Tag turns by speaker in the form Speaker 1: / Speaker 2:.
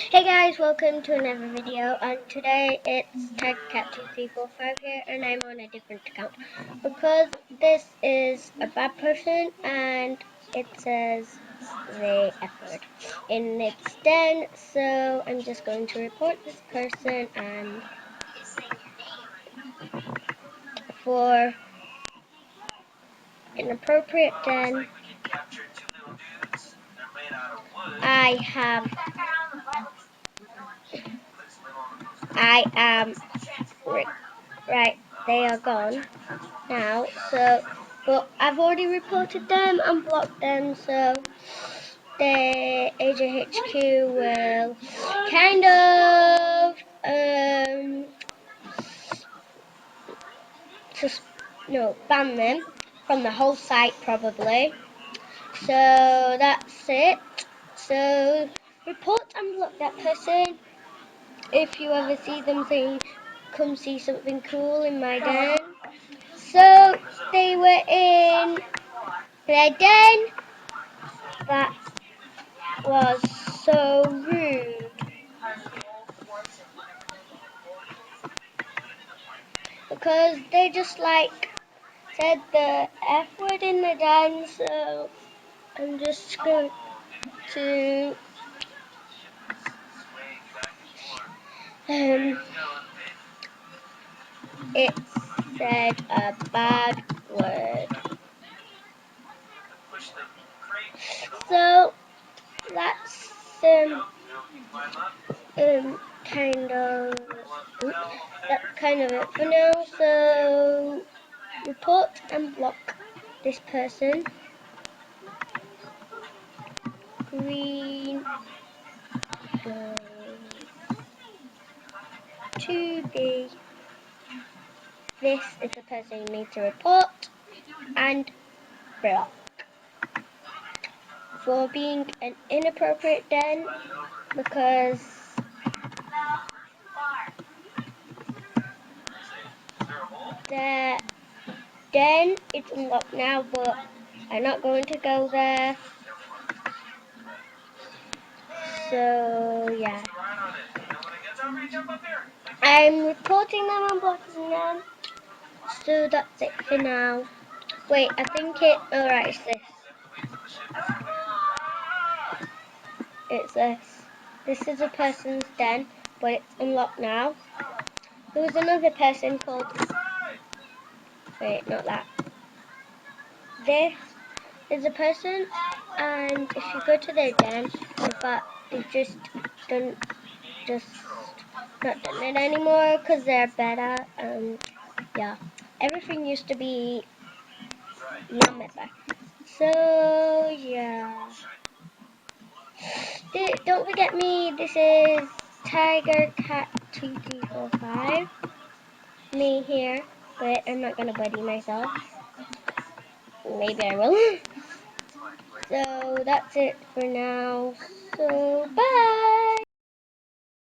Speaker 1: Hey guys, welcome to another video, and today it's TagCat2345 here, and I'm on a different account because this is a bad person and it says the F word in its den, so I'm just going to report this person and for inappropriate den. I am right, they are gone now, but I've already reported them and blocked them, so the AJHQ will kind of ban them from the whole site probably. So that's it. So report and block that person. If you ever see them saying, come see something cool in my den. So they were in their den. That was so rude. Because they just said the F word in the den, so I'm just going to it said a bad word. So that's kind of it for now. So report and block this person. Green goes to the. This is the person you need to report and block for being an inappropriate den, because the den is unlocked now, but I'm not going to go there. So yeah, I'm reporting them and blocking them. So that's it for now. Wait, I think alright, it's this. It's this. This is a person's den, but it's unlocked now. There was another person called. Wait, not that. This is a person, and if you go to their den, in fact, they've just not done it anymore because they're better. Yeah, everything used to be better. So yeah, don't forget me. This is Tiger Cat 2345. Me here, but I'm not gonna buddy myself. Maybe I will. So that's it for now. So bye.